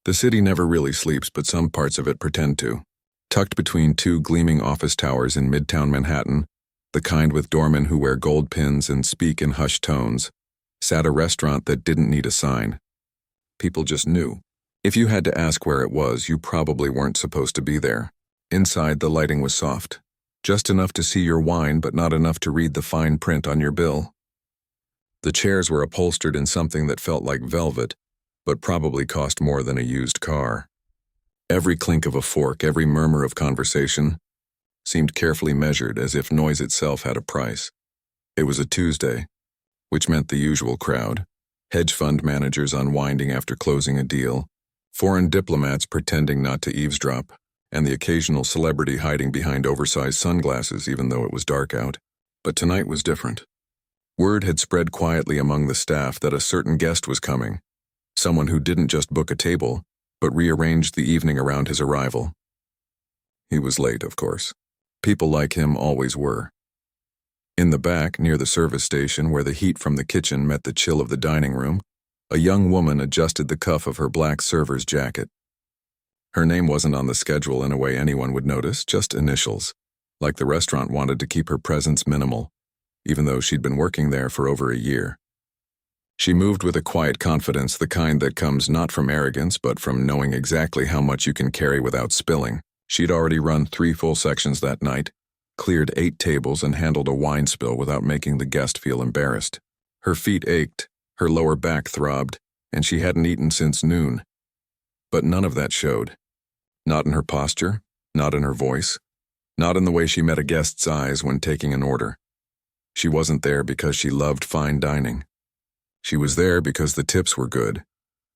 The city never really sleeps, but some parts of it pretend to. Tucked between two gleaming office towers in Midtown Manhattan, the kind with doormen who wear gold pins and speak in hushed tones, sat a restaurant that didn't need a sign. People just knew. If you had to ask where it was, you probably weren't supposed to be there. Inside, the lighting was soft, just enough to see your wine but not enough to read the fine print on your bill. The chairs were upholstered in something that felt like velvet, but probably cost more than a used car. Every clink of a fork, every murmur of conversation, seemed carefully measured, as if noise itself had a price. It was a Tuesday, which meant the usual crowd: hedge fund managers unwinding after closing a deal, foreign diplomats pretending not to eavesdrop, and the occasional celebrity hiding behind oversized sunglasses even though it was dark out. But tonight was different. Word had spread quietly among the staff that a certain guest was coming, someone who didn't just book a table, but rearranged the evening around his arrival. He was late, of course. People like him always were. In the back, near the service station where the heat from the kitchen met the chill of the dining room, a young woman adjusted the cuff of her black server's jacket. Her name wasn't on the schedule in a way anyone would notice, just initials, like the restaurant wanted to keep her presence minimal, even though she'd been working there for over a year. She moved with a quiet confidence, the kind that comes not from arrogance but from knowing exactly how much you can carry without spilling. She'd already run 3 full sections that night, cleared 8 tables, and handled a wine spill without making the guest feel embarrassed. Her feet ached, her lower back throbbed, and she hadn't eaten since noon. But none of that showed. Not in her posture, not in her voice, not in the way she met a guest's eyes when taking an order. She wasn't there because she loved fine dining. She was there because the tips were good,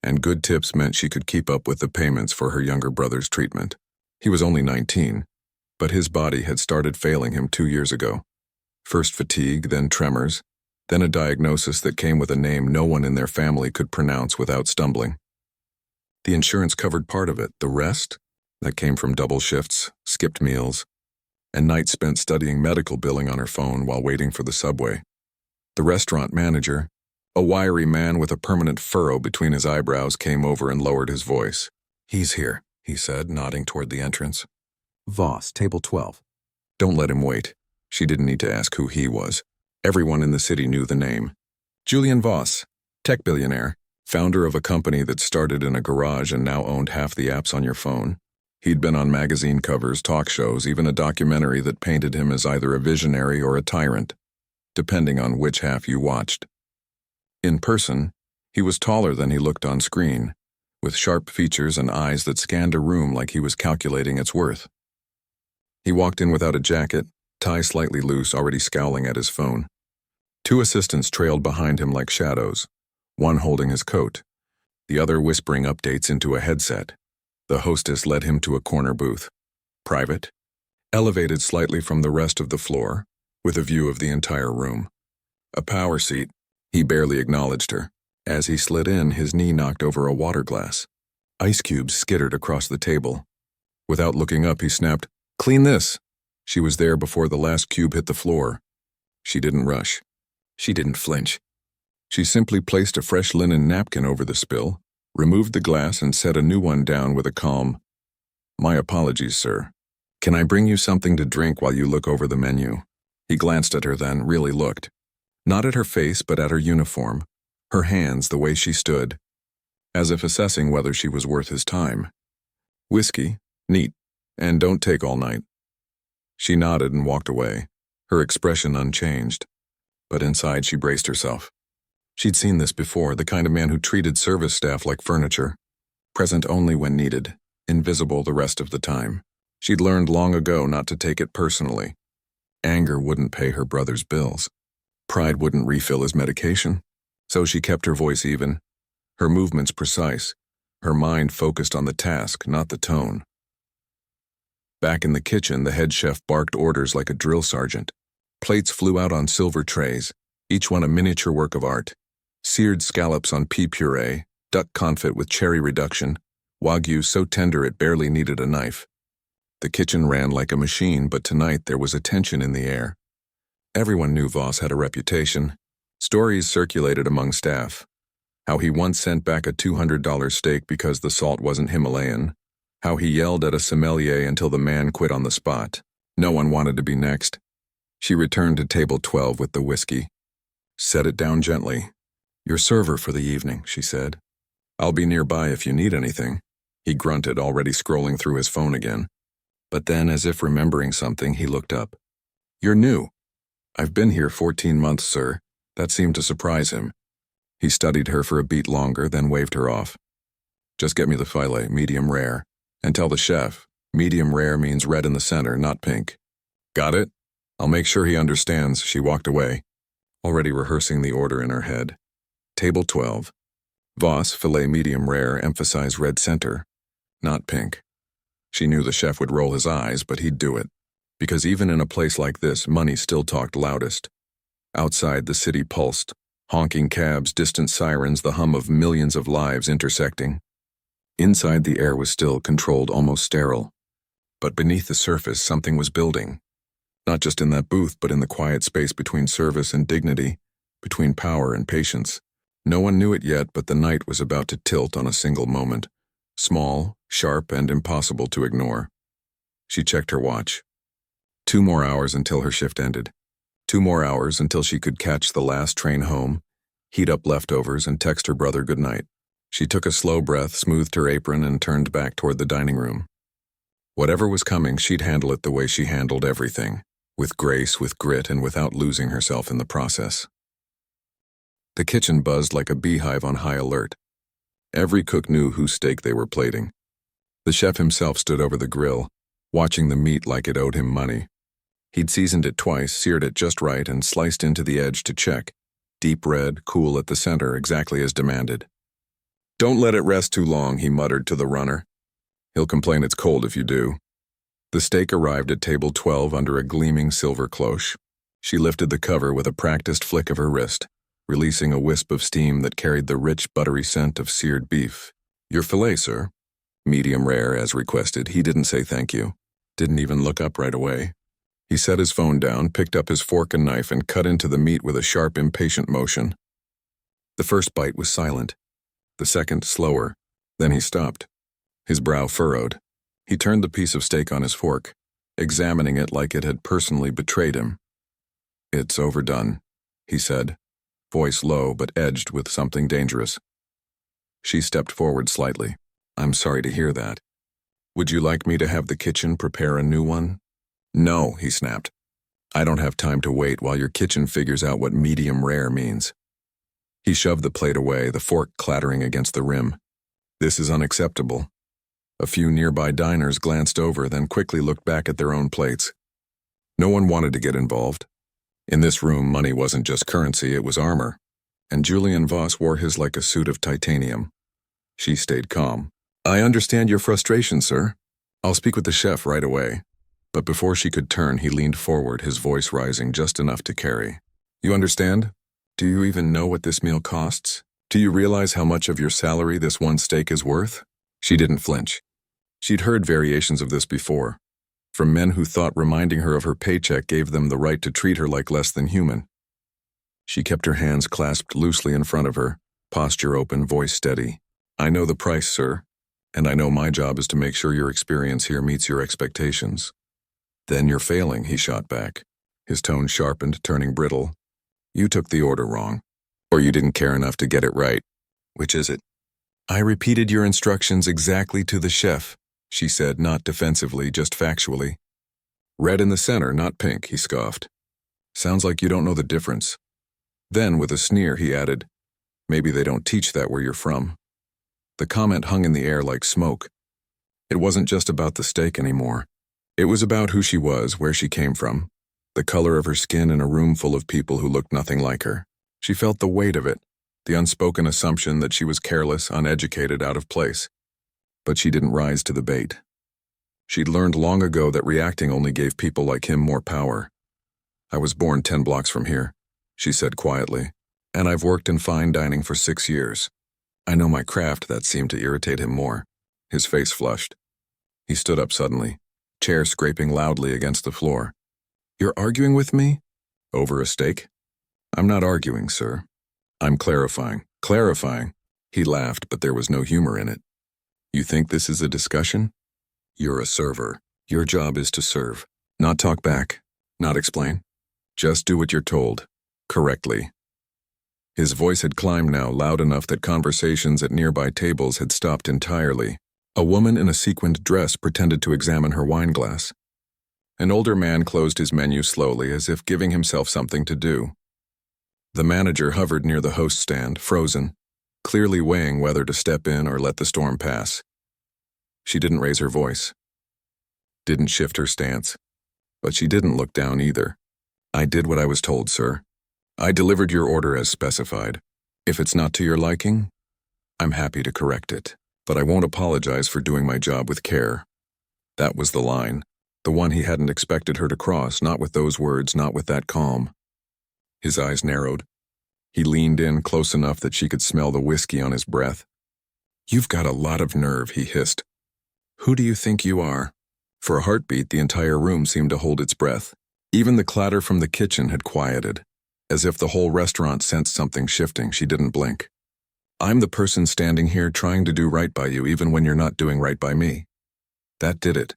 and good tips meant she could keep up with the payments for her younger brother's treatment. He was only 19, but his body had started failing him 2 years ago. First fatigue, then tremors, then a diagnosis that came with a name no one in their family could pronounce without stumbling. The insurance covered part of it. The rest, that came from double shifts, skipped meals, and nights spent studying medical billing on her phone while waiting for the subway. The restaurant manager, a wiry man with a permanent furrow between his eyebrows, came over and lowered his voice. "He's here," he said, nodding toward the entrance. "Voss, table 12. Don't let him wait." She didn't need to ask who he was. Everyone in the city knew the name. Julian Voss, tech billionaire, founder of a company that started in a garage and now owned half the apps on your phone. He'd been on magazine covers, talk shows, even a documentary that painted him as either a visionary or a tyrant, depending on which half you watched. In person, he was taller than he looked on screen, with sharp features and eyes that scanned a room like he was calculating its worth. He walked in without a jacket, tie slightly loose, already scowling at his phone. 2 assistants trailed behind him like shadows, one holding his coat, the other whispering updates into a headset. The hostess led him to a corner booth, private, elevated slightly from the rest of the floor, with a view of the entire room. A power seat. He barely acknowledged her. As he slid in, his knee knocked over a water glass. Ice cubes skittered across the table. Without looking up, he snapped, "Clean this." She was there before the last cube hit the floor. She didn't rush. She didn't flinch. She simply placed a fresh linen napkin over the spill, removed the glass, and set a new one down with a calm, "My apologies, sir. Can I bring you something to drink while you look over the menu?" He glanced at her then, really looked. Not at her face, but at her uniform, her hands, the way she stood, as if assessing whether she was worth his time. "Whiskey, neat, and don't take all night." She nodded and walked away, her expression unchanged. But inside she braced herself. She'd seen this before, the kind of man who treated service staff like furniture, present only when needed, invisible the rest of the time. She'd learned long ago not to take it personally. Anger wouldn't pay her brother's bills. Pride wouldn't refill his medication. So she kept her voice even, her movements precise, her mind focused on the task, not the tone. Back in the kitchen, the head chef barked orders like a drill sergeant. Plates flew out on silver trays, each one a miniature work of art. Seared scallops on pea puree, duck confit with cherry reduction, wagyu so tender it barely needed a knife. The kitchen ran like a machine, but tonight there was a tension in the air. Everyone knew Voss had a reputation. Stories circulated among staff. How he once sent back a $200 steak because the salt wasn't Himalayan. How he yelled at a sommelier until the man quit on the spot. No one wanted to be next. She returned to table 12 with the whiskey. Set it down gently. "Your server for the evening," she said. "I'll be nearby if you need anything." He grunted, already scrolling through his phone again. But then, as if remembering something, he looked up. "You're new." "I've been here 14 months, sir." That seemed to surprise him. He studied her for a beat longer, then waved her off. "Just get me the filet, medium rare. And tell the chef, medium rare means red in the center, not pink." "Got it? I'll make sure he understands." She walked away, already rehearsing the order in her head. Table 12. Voss, filet medium rare, emphasize red center, not pink. She knew the chef would roll his eyes, but he'd do it. Because even in a place like this, money still talked loudest. Outside, the city pulsed. Honking cabs, distant sirens, the hum of millions of lives intersecting. Inside, the air was still controlled, almost sterile. But beneath the surface, something was building. Not just in that booth, but in the quiet space between service and dignity, between power and patience. No one knew it yet, but the night was about to tilt on a single moment. Small, sharp, and impossible to ignore. She checked her watch. 2 more hours until her shift ended. 2 more hours until she could catch the last train home, heat up leftovers, and text her brother goodnight. She took a slow breath, smoothed her apron, and turned back toward the dining room. Whatever was coming, she'd handle it the way she handled everything. With grace, with grit, and without losing herself in the process. The kitchen buzzed like a beehive on high alert. Every cook knew whose steak they were plating. The chef himself stood over the grill, watching the meat like it owed him money. He'd seasoned it twice, seared it just right, and sliced into the edge to check. Deep red, cool at the center, exactly as demanded. "Don't let it rest too long," he muttered to the runner. "He'll complain it's cold if you do." The steak arrived at table 12 under a gleaming silver cloche. She lifted the cover with a practiced flick of her wrist, releasing a wisp of steam that carried the rich, buttery scent of seared beef. "Your filet, sir." "Medium rare, as requested." He didn't say thank you. Didn't even look up right away. He set his phone down, picked up his fork and knife, and cut into the meat with a sharp, impatient motion. The first bite was silent. The second, slower. Then he stopped. His brow furrowed. He turned the piece of steak on his fork, examining it like it had personally betrayed him. "It's overdone," he said, voice low but edged with something dangerous. She stepped forward slightly. "I'm sorry to hear that. Would you like me to have the kitchen prepare a new one?" "No," he snapped. "I don't have time to wait while your kitchen figures out what medium rare means." He shoved the plate away, the fork clattering against the rim. "This is unacceptable." A few nearby diners glanced over, then quickly looked back at their own plates. No one wanted to get involved. In this room, money wasn't just currency, it was armor. And Julian Voss wore his like a suit of titanium. She stayed calm. "I understand your frustration, sir. I'll speak with the chef right away." But before she could turn, he leaned forward, his voice rising just enough to carry. "You understand? Do you even know what this meal costs? Do you realize how much of your salary this one steak is worth?" She didn't flinch. She'd heard variations of this before, from men who thought reminding her of her paycheck gave them the right to treat her like less than human. She kept her hands clasped loosely in front of her, posture open, voice steady. "I know the price, sir, and I know my job is to make sure your experience here meets your expectations." "Then you're failing," he shot back, his tone sharpened, turning brittle. "You took the order wrong, or you didn't care enough to get it right. Which is it?" "I repeated your instructions exactly to the chef," she said, not defensively, just factually. "Red in the center, not pink," he scoffed. "Sounds like you don't know the difference." Then, with a sneer, he added, "Maybe they don't teach that where you're from." The comment hung in the air like smoke. It wasn't just about the steak anymore. It was about who she was, where she came from, the color of her skin in a room full of people who looked nothing like her. She felt the weight of it, the unspoken assumption that she was careless, uneducated, out of place. But she didn't rise to the bait. She'd learned long ago that reacting only gave people like him more power. "I was born 10 blocks from here," she said quietly, "and I've worked in fine dining for 6 years. I know my craft." That seemed to irritate him more. His face flushed. He stood up suddenly, chair scraping loudly against the floor. "You're arguing with me? Over a steak?" "I'm not arguing, sir. I'm clarifying." "Clarifying? He laughed, but there was no humor in it. You think this is a discussion? You're a server. Your job is to serve, not talk back, not explain. Just do what you're told, correctly. His voice had climbed now loud enough that conversations at nearby tables had stopped entirely. A woman in a sequined dress pretended to examine her wine glass. An older man closed his menu slowly, as if giving himself something to do. The manager hovered near the host stand, frozen, clearly weighing whether to step in or let the storm pass. She didn't raise her voice, didn't shift her stance, but she didn't look down either. I did what I was told, sir. I delivered your order as specified. If it's not to your liking, I'm happy to correct it, but I won't apologize for doing my job with care. That was the line, the one he hadn't expected her to cross, not with those words, not with that calm. His eyes narrowed. He leaned in close enough that she could smell the whiskey on his breath. You've got a lot of nerve, he hissed. Who do you think you are? For a heartbeat, the entire room seemed to hold its breath. Even the clatter from the kitchen had quieted. As if the whole restaurant sensed something shifting, she didn't blink. I'm the person standing here trying to do right by you even when you're not doing right by me. That did it.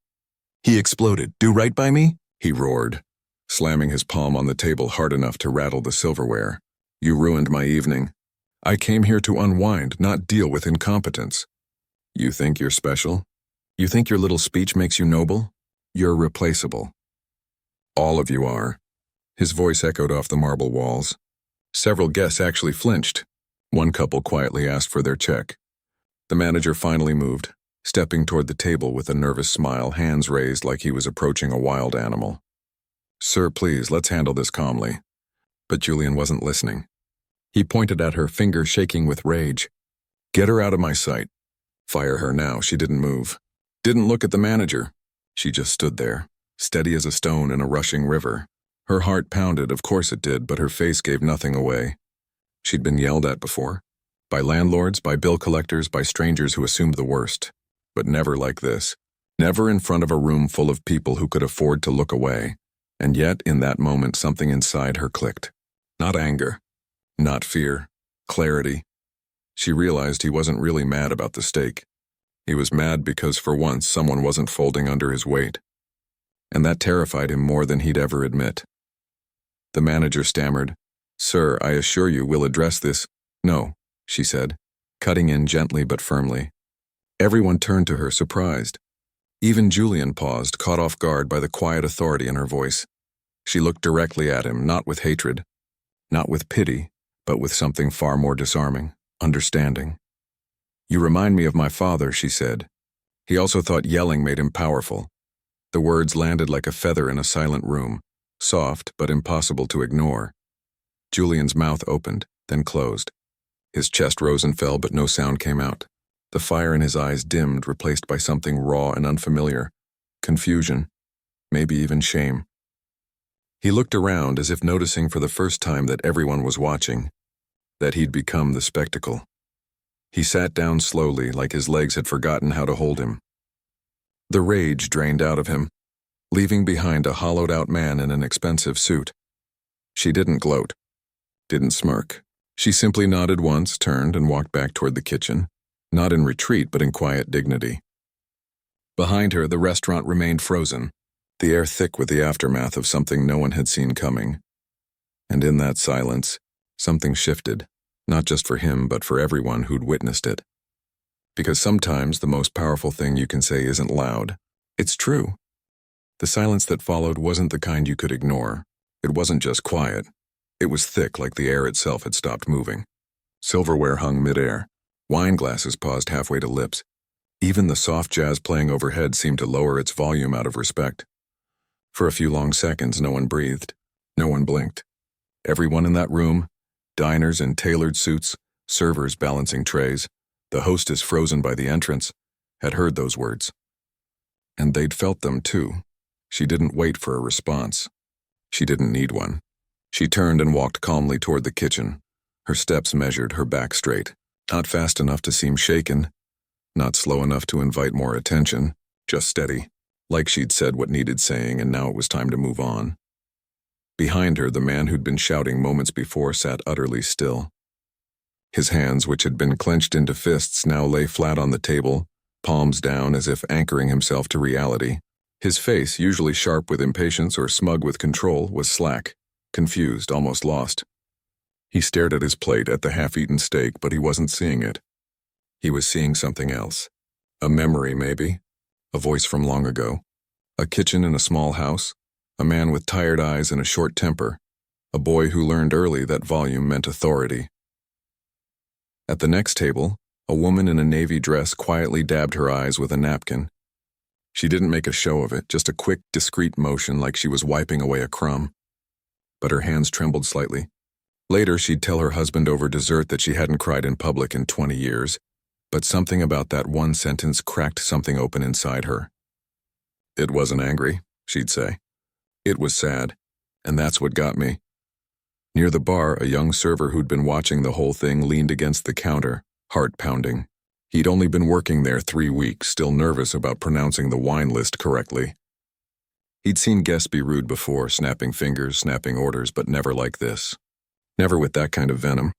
He exploded. Do right by me? He roared, slamming his palm on the table hard enough to rattle the silverware. You ruined my evening. I came here to unwind, not deal with incompetence. You think you're special? You think your little speech makes you noble? You're replaceable. All of you are. His voice echoed off the marble walls. Several guests actually flinched. One couple quietly asked for their check. The manager finally moved, stepping toward the table with a nervous smile, hands raised like he was approaching a wild animal. Sir, please, let's handle this calmly. But Julian wasn't listening. He pointed at her, finger shaking with rage. Get her out of my sight. Fire her now. She didn't move. Didn't look at the manager. She just stood there, steady as a stone in a rushing river. Her heart pounded, of course it did, but her face gave nothing away. She'd been yelled at before. By landlords, by bill collectors, by strangers who assumed the worst. But never like this. Never in front of a room full of people who could afford to look away. And yet, in that moment, something inside her clicked. Not anger. Not fear. Clarity. She realized he wasn't really mad about the steak. He was mad because, for once, someone wasn't folding under his weight. And that terrified him more than he'd ever admit. The manager stammered, Sir, I assure you we'll address this. No, she said, cutting in gently but firmly. Everyone turned to her, surprised. Even Julian paused, caught off guard by the quiet authority in her voice. She looked directly at him, not with hatred, not with pity, but with something far more disarming, understanding. You remind me of my father, she said. He also thought yelling made him powerful. The words landed like a feather in a silent room, soft but impossible to ignore. Julian's mouth opened, then closed. His chest rose and fell, but no sound came out. The fire in his eyes dimmed, replaced by something raw and unfamiliar. Confusion, maybe even shame. He looked around as if noticing for the first time that everyone was watching, that he'd become the spectacle. He sat down slowly, like his legs had forgotten how to hold him. The rage drained out of him, leaving behind a hollowed-out man in an expensive suit. She didn't gloat, didn't smirk. She simply nodded once, turned, and walked back toward the kitchen, not in retreat but in quiet dignity. Behind her, the restaurant remained frozen, the air thick with the aftermath of something no one had seen coming. And in that silence, something shifted, not just for him but for everyone who'd witnessed it. Because sometimes the most powerful thing you can say isn't loud. It's true. The silence that followed wasn't the kind you could ignore. It wasn't just quiet. It was thick, like the air itself had stopped moving. Silverware hung midair. Wine glasses paused halfway to lips. Even the soft jazz playing overhead seemed to lower its volume out of respect. For a few long seconds, no one breathed. No one blinked. Everyone in that room, diners in tailored suits, servers balancing trays, the hostess frozen by the entrance, had heard those words. And they'd felt them too. She didn't wait for a response. She didn't need one. She turned and walked calmly toward the kitchen, her steps measured, her back straight, not fast enough to seem shaken, not slow enough to invite more attention, just steady, like she'd said what needed saying and now it was time to move on. Behind her, the man who'd been shouting moments before sat utterly still. His hands, which had been clenched into fists, now lay flat on the table, palms down as if anchoring himself to reality. His face, usually sharp with impatience or smug with control, was slack, confused, almost lost. He stared at his plate, at the half-eaten steak, but he wasn't seeing it. He was seeing something else. A memory, maybe. A voice from long ago. A kitchen in a small house. A man with tired eyes and a short temper. A boy who learned early that volume meant authority. At the next table, a woman in a navy dress quietly dabbed her eyes with a napkin. She didn't make a show of it, just a quick, discreet motion like she was wiping away a crumb. But her hands trembled slightly. Later, she'd tell her husband over dessert that she hadn't cried in public in 20 years, but something about that one sentence cracked something open inside her. It wasn't angry, she'd say. It was sad, and that's what got me. Near the bar, a young server who'd been watching the whole thing leaned against the counter, heart pounding. He'd only been working there 3 weeks, still nervous about pronouncing the wine list correctly. He'd seen guests be rude before, snapping fingers, snapping orders, but never like this. Never with that kind of venom.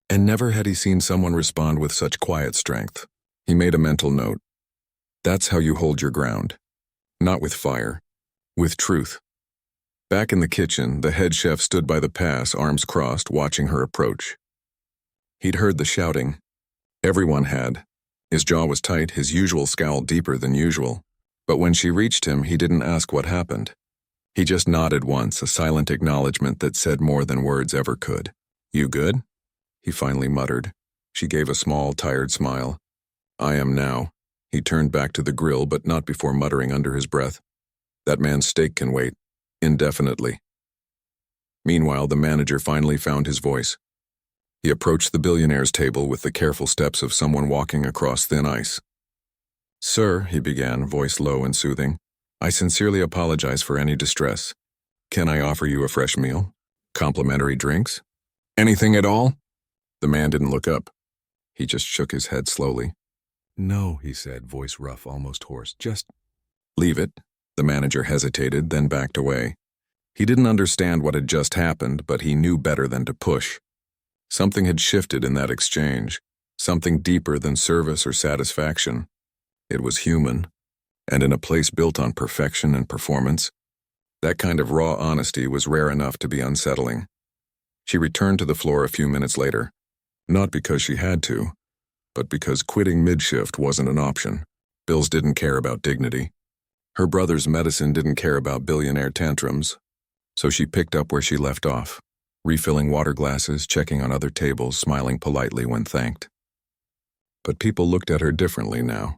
And never had he seen someone respond with such quiet strength. He made a mental note. That's how you hold your ground. Not with fire. With truth. Back in the kitchen, the head chef stood by the pass, arms crossed, watching her approach. He'd heard the shouting. Everyone had. His jaw was tight, his usual scowl deeper than usual. But when she reached him, he didn't ask what happened. He just nodded once, a silent acknowledgement that said more than words ever could. You good? He finally muttered. She gave a small, tired smile. I am now. He turned back to the grill, but not before muttering under his breath. That man's steak can wait. Indefinitely. Meanwhile, the manager finally found his voice. He approached the Billionaire's table with the careful steps of someone walking across thin ice. Sir, he began, voice low and soothing, I sincerely apologize for any distress. Can I offer you a fresh meal? Complimentary drinks? Anything at all? The man didn't look up. He just shook his head slowly. No, he said, voice rough, almost hoarse. Just leave it. The manager hesitated, then backed away. He didn't understand what had just happened, but he knew better than to push. Something had shifted in that exchange, something deeper than service or satisfaction. It was human, and in a place built on perfection and performance, that kind of raw honesty was rare enough to be unsettling. She returned to the floor a few minutes later, not because she had to, but because quitting mid-shift wasn't an option. Bills didn't care about dignity. Her brother's medicine didn't care about billionaire tantrums, so she picked up where she left off, refilling water glasses, checking on other tables, smiling politely when thanked. But people looked at her differently now.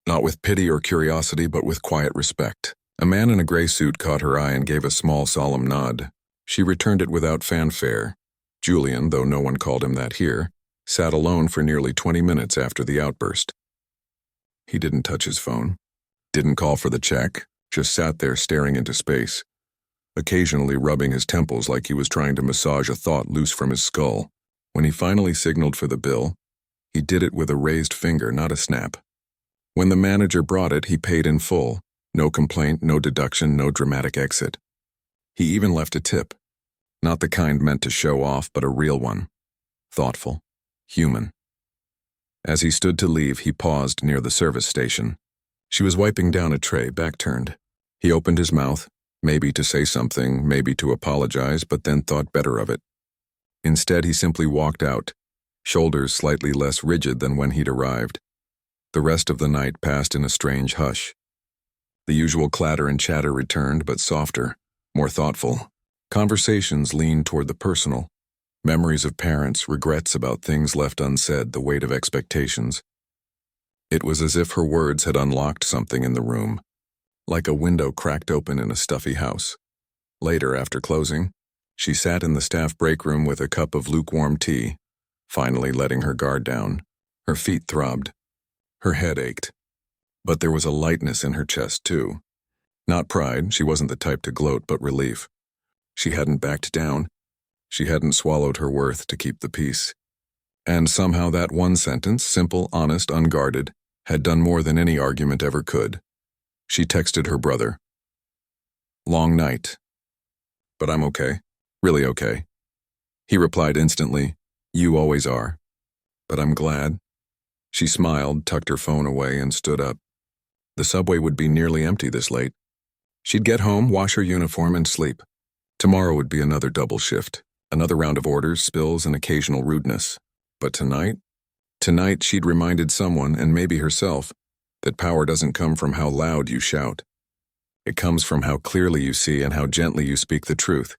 Not with pity or curiosity, but with quiet respect. A man in a gray suit caught her eye and gave a small, solemn nod. She returned it without fanfare. Julian, though no one called him that here, sat alone for nearly 20 minutes after the outburst. He didn't touch his phone, didn't call for the check, just sat there staring into space, occasionally rubbing his temples like he was trying to massage a thought loose from his skull. When he finally signaled for the bill, he did it with a raised finger, not a snap. When the manager brought it, he paid in full. No complaint, no deduction, no dramatic exit. He even left a tip. Not the kind meant to show off, but a real one. Thoughtful. Human. As he stood to leave, he paused near the service station. She was wiping down a tray, back turned. He opened his mouth, maybe to say something, maybe to apologize, but then thought better of it. Instead, he simply walked out, shoulders slightly less rigid than when he'd arrived. The rest of the night passed in a strange hush. The usual clatter and chatter returned, but softer, more thoughtful. Conversations leaned toward the personal. Memories of parents, regrets about things left unsaid, the weight of expectations. It was as if her words had unlocked something in the room, like a window cracked open in a stuffy house. Later, after closing, she sat in the staff break room with a cup of lukewarm tea, finally letting her guard down. Her feet throbbed. Her head ached. But there was a lightness in her chest, too. Not pride, she wasn't the type to gloat, but relief. She hadn't backed down. She hadn't swallowed her worth to keep the peace. And somehow that one sentence, simple, honest, unguarded, had done more than any argument ever could. She texted her brother. Long night. But I'm okay. Really okay. He replied instantly, You always are. but I'm glad." She smiled, tucked her phone away, and stood up. The subway would be nearly empty this late. She'd get home, wash her uniform, and sleep. Tomorrow would be another double shift, another round of orders, spills, and occasional rudeness. But tonight? Tonight she'd reminded someone, and maybe herself, that power doesn't come from how loud you shout. It comes from how clearly you see and how gently you speak the truth.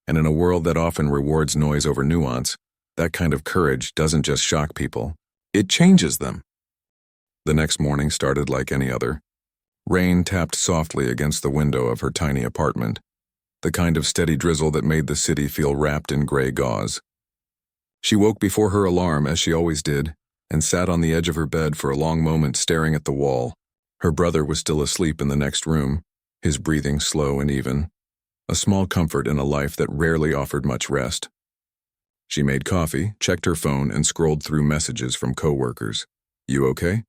And in a world that often rewards noise over nuance, that kind of courage doesn't just shock people, it changes them. The next morning started like any other. Rain tapped softly against the window of her tiny apartment, the kind of steady drizzle that made the city feel wrapped in gray gauze. She woke before her alarm, as she always did, and sat on the edge of her bed for a long moment staring at the wall. Her brother was still asleep in the next room, his breathing slow and even, a small comfort in a life that rarely offered much rest. She made coffee, checked her phone, and scrolled through messages from coworkers. "You okay?"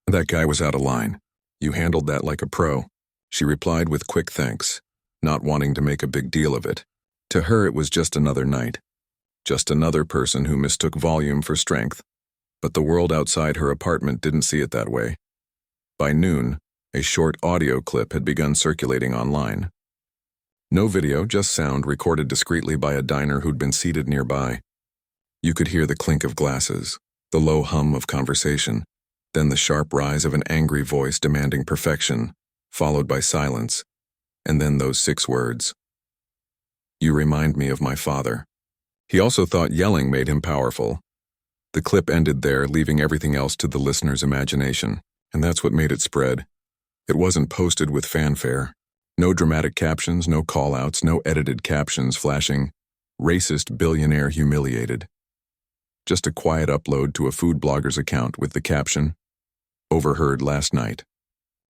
"That guy was out of line. You handled that like a pro," she replied with quick thanks, not wanting to make a big deal of it. To her it was just another night. Just another person who mistook volume for strength. But the world outside her apartment didn't see it that way. By noon, a short audio clip had begun circulating online. No video, just sound recorded discreetly by a diner who'd been seated nearby. You could hear the clink of glasses, the low hum of conversation, then the sharp rise of an angry voice demanding perfection, followed by silence, and then those 6 words. "You remind me of my father." He also thought yelling made him powerful. The clip ended there, leaving everything else to the listener's imagination, and that's what made it spread. It wasn't posted with fanfare. No dramatic captions, no call-outs, no edited captions flashing, "Racist billionaire humiliated." Just a quiet upload to a food blogger's account with the caption, "Overheard last night."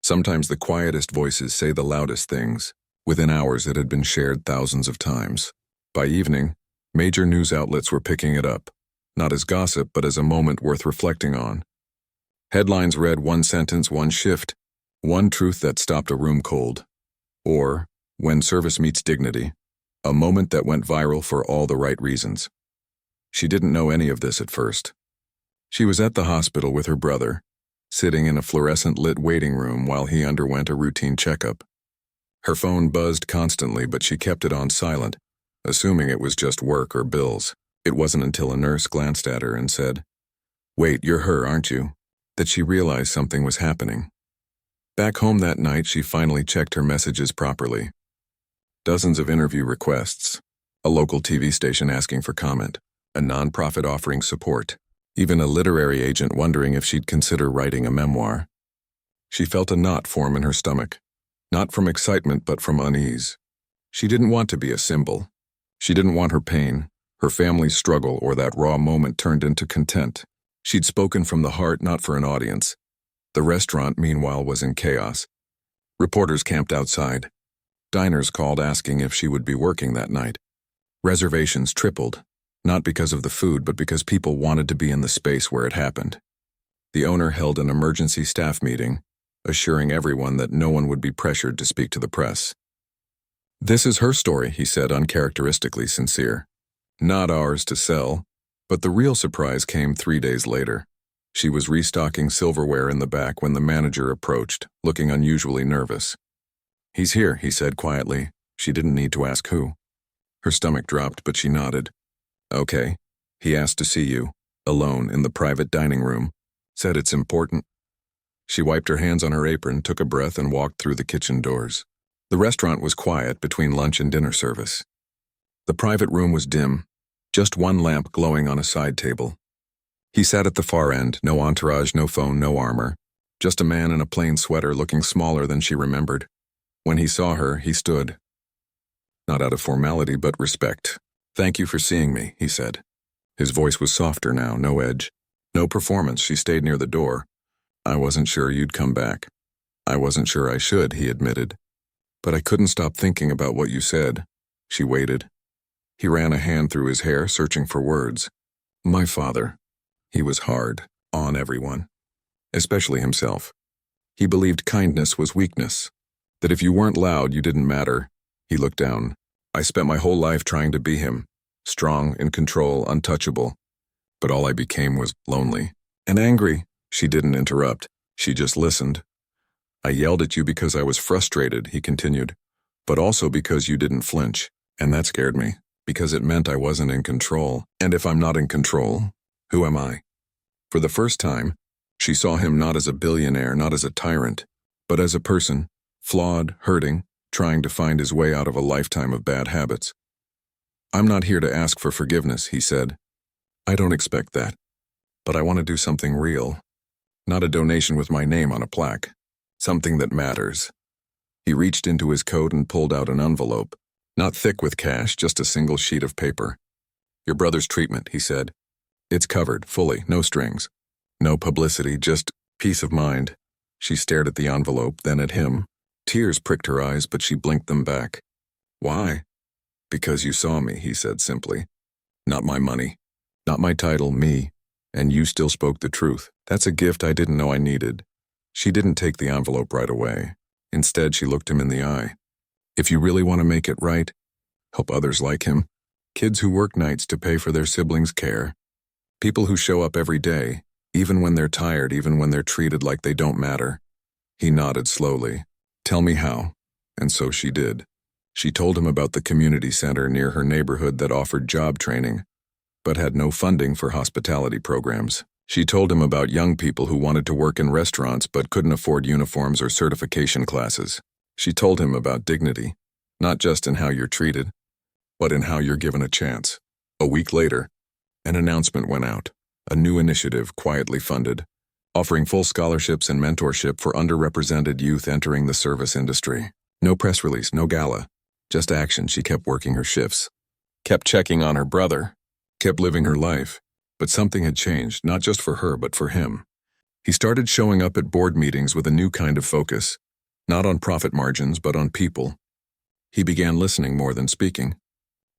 Sometimes the quietest voices say the loudest things. Within hours it had been shared thousands of times. By evening, major news outlets were picking it up, not as gossip but as a moment worth reflecting on. Headlines read one sentence, one shift, one truth that stopped a room cold. Or, "When service meets dignity," a moment that went viral for all the right reasons. She didn't know any of this at first. She was at the hospital with her brother, sitting in a fluorescent-lit waiting room while he underwent a routine checkup. Her phone buzzed constantly, but she kept it on silent, assuming it was just work or bills. It wasn't until a nurse glanced at her and said, "Wait, you're her, aren't you?" that she realized something was happening. Back home that night, she finally checked her messages properly. Dozens of interview requests, a local TV station asking for comment, a nonprofit offering support, even a literary agent wondering if she'd consider writing a memoir. She felt a knot form in her stomach, not from excitement but from unease. She didn't want to be a symbol. She didn't want her pain, her family's struggle, or that raw moment turned into content. She'd spoken from the heart, not for an audience. The restaurant, meanwhile, was in chaos. Reporters camped outside. Diners called asking if she would be working that night. Reservations tripled, not because of the food, but because people wanted to be in the space where it happened. The owner held an emergency staff meeting, assuring everyone that no one would be pressured to speak to the press. "This is her story," he said, uncharacteristically sincere. "Not ours to sell." But the real surprise came 3 days later. She was restocking silverware in the back when the manager approached, looking unusually nervous. "He's here," he said quietly. She didn't need to ask who. Her stomach dropped, but she nodded. "Okay. He asked to see you, alone, in the private dining room. Said it's important." She wiped her hands on her apron, took a breath, and walked through the kitchen doors. The restaurant was quiet between lunch and dinner service. The private room was dim, just one lamp glowing on a side table. He sat at the far end, no entourage, no phone, no armor. Just a man in a plain sweater looking smaller than she remembered. When he saw her, he stood. Not out of formality, but respect. "Thank you for seeing me," he said. His voice was softer now, no edge. No performance. She stayed near the door. "I wasn't sure you'd come back." "I wasn't sure I should," he admitted. "But I couldn't stop thinking about what you said." She waited. He ran a hand through his hair, searching for words. "My father." He was hard, on everyone. Especially himself. He believed kindness was weakness. That if you weren't loud, you didn't matter. He looked down. "I spent my whole life trying to be him. Strong, in control, untouchable. But all I became was lonely and angry. She didn't interrupt. She just listened. I yelled at you because I was frustrated, he continued, but also because you didn't flinch. And that scared me, because it meant I wasn't in control. And if I'm not in control, who am I? For the first time, she saw him not as a billionaire, not as a tyrant, but as a person, flawed, hurting, trying to find his way out of a lifetime of bad habits. I'm not here to ask for forgiveness, he said. I don't expect that. But I want to do something real. Not a donation with my name on a plaque. Something that matters. He reached into his coat and pulled out an envelope. Not thick with cash, just a single sheet of paper. Your brother's treatment, he said. It's covered, fully, no strings. No publicity, just peace of mind. She stared at the envelope, then at him. Tears pricked her eyes, but she blinked them back. Why? Because you saw me, he said simply. Not my money. Not my title, me. And you still spoke the truth. That's a gift I didn't know I needed. She didn't take the envelope right away. Instead, she looked him in the eye. If you really want to make it right, help others like him. Kids who work nights to pay for their siblings' care. People who show up every day, even when they're tired, even when they're treated like they don't matter. He nodded slowly. Tell me how. And so she did. She told him about the community center near her neighborhood that offered job training, but had no funding for hospitality programs. She told him about young people who wanted to work in restaurants but couldn't afford uniforms or certification classes. She told him about dignity, not just in how you're treated, but in how you're given a chance. A week later, an announcement went out, a new initiative quietly funded, offering full scholarships and mentorship for underrepresented youth entering the service industry. No press release, no gala, just action. She kept working her shifts, kept checking on her brother, kept living her life. But something had changed, not just for her, but for him. He started showing up at board meetings with a new kind of focus, not on profit margins, but on people. He began listening more than speaking,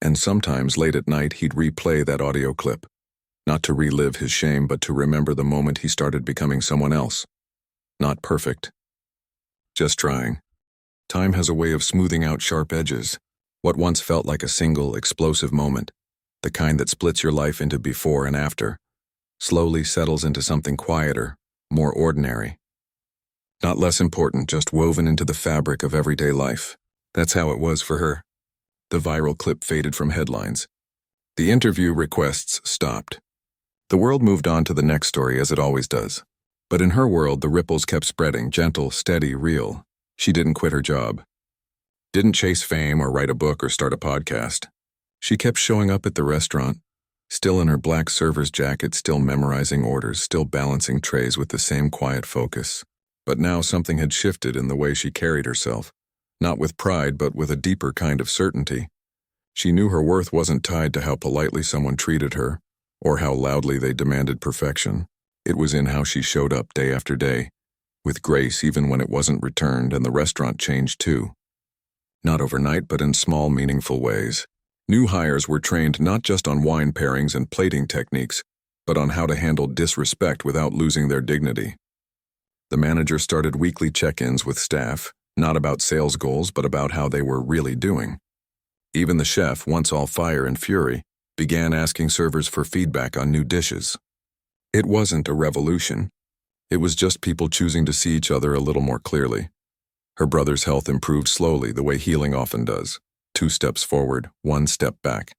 and sometimes late at night he'd replay that audio clip, not to relive his shame, but to remember the moment he started becoming someone else. Not perfect. Just trying. Time has a way of smoothing out sharp edges, what once felt like a single, explosive moment. The kind that splits your life into before and after, slowly settles into something quieter, more ordinary. Not less important, just woven into the fabric of everyday life. That's how it was for her. The viral clip faded from headlines. The interview requests stopped. The world moved on to the next story, as it always does. But in her world, the ripples kept spreading, gentle, steady, real. She didn't quit her job. Didn't chase fame or write a book or start a podcast. She kept showing up at the restaurant, still in her black server's jacket, still memorizing orders, still balancing trays with the same quiet focus. But now something had shifted in the way she carried herself, not with pride, but with a deeper kind of certainty. She knew her worth wasn't tied to how politely someone treated her, or how loudly they demanded perfection. It was in how she showed up day after day, with grace even when it wasn't returned, and the restaurant changed too. Not overnight, but in small, meaningful ways. New hires were trained not just on wine pairings and plating techniques, but on how to handle disrespect without losing their dignity. The manager started weekly check-ins with staff, not about sales goals, but about how they were really doing. Even the chef, once all fire and fury, began asking servers for feedback on new dishes. It wasn't a revolution. It was just people choosing to see each other a little more clearly. Her brother's health improved slowly, the way healing often does. 2 steps forward, 1 step back.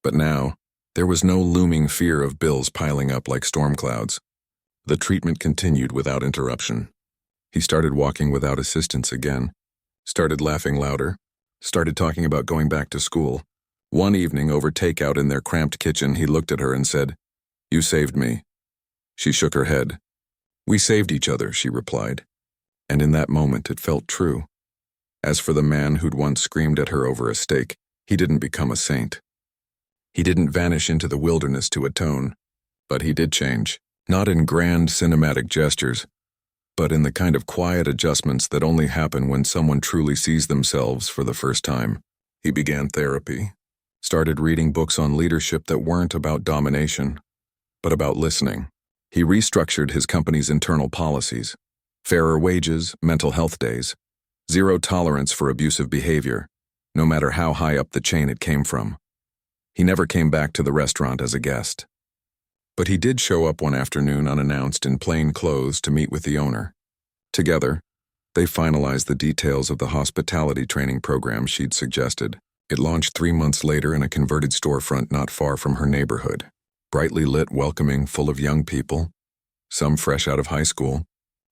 But now, there was no looming fear of bills piling up like storm clouds. The treatment continued without interruption. He started walking without assistance again, started laughing louder, started talking about going back to school. One evening, over takeout in their cramped kitchen, he looked at her and said, "You saved me." She shook her head. "We saved each other," she replied. And in that moment, it felt true. As for the man who'd once screamed at her over a steak, he didn't become a saint. He didn't vanish into the wilderness to atone, but he did change, not in grand cinematic gestures, but in the kind of quiet adjustments that only happen when someone truly sees themselves for the first time. He began therapy, started reading books on leadership that weren't about domination, but about listening. He restructured his company's internal policies, fairer wages, mental health days, zero tolerance for abusive behavior, no matter how high up the chain it came from. He never came back to the restaurant as a guest. But he did show up one afternoon unannounced in plain clothes to meet with the owner. Together, they finalized the details of the hospitality training program she'd suggested. It launched 3 months later in a converted storefront not far from her neighborhood. Brightly lit, welcoming, full of young people, some fresh out of high school,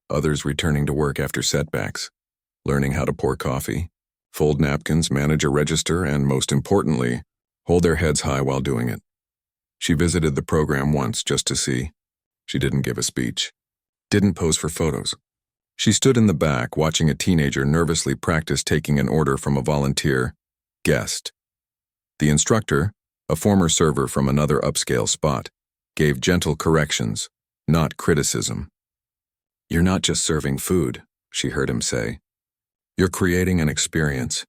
others returning to work after setbacks, learning how to pour coffee, fold napkins, manage a register, and most importantly, hold their heads high while doing it. She visited the program once just to see. She didn't give a speech, didn't pose for photos. She stood in the back watching a teenager nervously practice taking an order from a volunteer guest. The instructor, a former server from another upscale spot, gave gentle corrections, not criticism. "You're not just serving food," she heard him say. "You're creating an experience,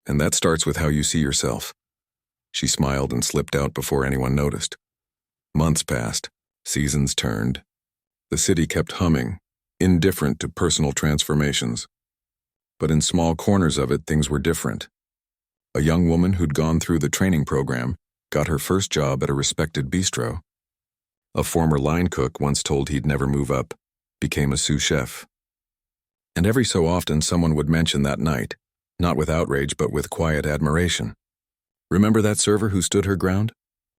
and that starts with how you see yourself." She smiled and slipped out before anyone noticed. Months passed, seasons turned. The city kept humming, indifferent to personal transformations. But in small corners of it, things were different. A young woman who'd gone through the training program got her first job at a respected bistro. A former line cook, once told he'd never move up, became a sous chef. And every so often someone would mention that night, not with outrage but with quiet admiration. "Remember that server who stood her ground?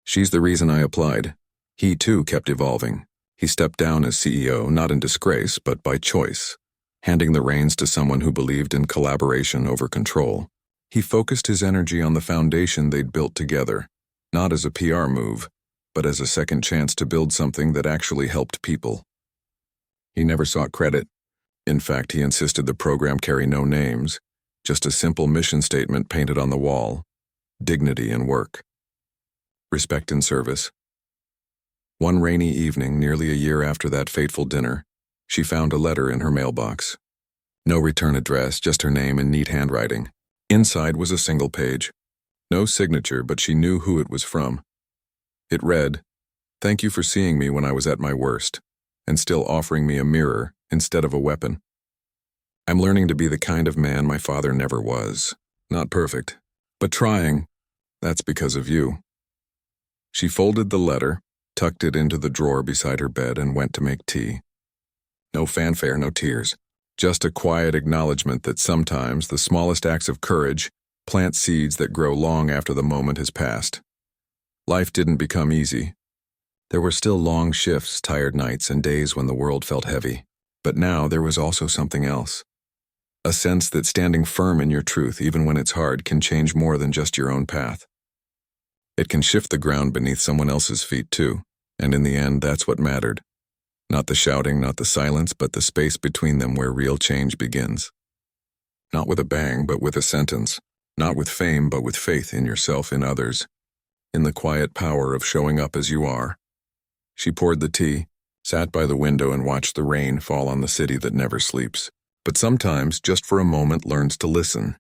She's the reason I applied." He too kept evolving. He stepped down as CEO, not in disgrace, but by choice, handing the reins to someone who believed in collaboration over control. He focused his energy on the foundation they'd built together, not as a PR move, but as a second chance to build something that actually helped people. He never sought credit. In fact, he insisted the program carry no names, just a simple mission statement painted on the wall: dignity in work, respect in service. One rainy evening, nearly a year after that fateful dinner, she found a letter in her mailbox. No return address, just her name in neat handwriting. Inside was a single page. No signature, but she knew who it was from. It read, "Thank you for seeing me when I was at my worst, and still offering me a mirror instead of a weapon. I'm learning to be the kind of man my father never was. Not perfect, but trying. That's because of you." She folded the letter, tucked it into the drawer beside her bed, and went to make tea. No fanfare, no tears. Just a quiet acknowledgement that sometimes the smallest acts of courage plant seeds that grow long after the moment has passed. Life didn't become easy. There were still long shifts, tired nights, and days when the world felt heavy. But now there was also something else. A sense that standing firm in your truth, even when it's hard, can change more than just your own path. It can shift the ground beneath someone else's feet too, and in the end, that's what mattered. Not the shouting, not the silence, but the space between them where real change begins. Not with a bang, but with a sentence. Not with fame, but with faith in yourself, in others. In the quiet power of showing up as you are. She poured the tea, sat by the window, and watched the rain fall on the city that never sleeps, but sometimes, just for a moment, learns to listen.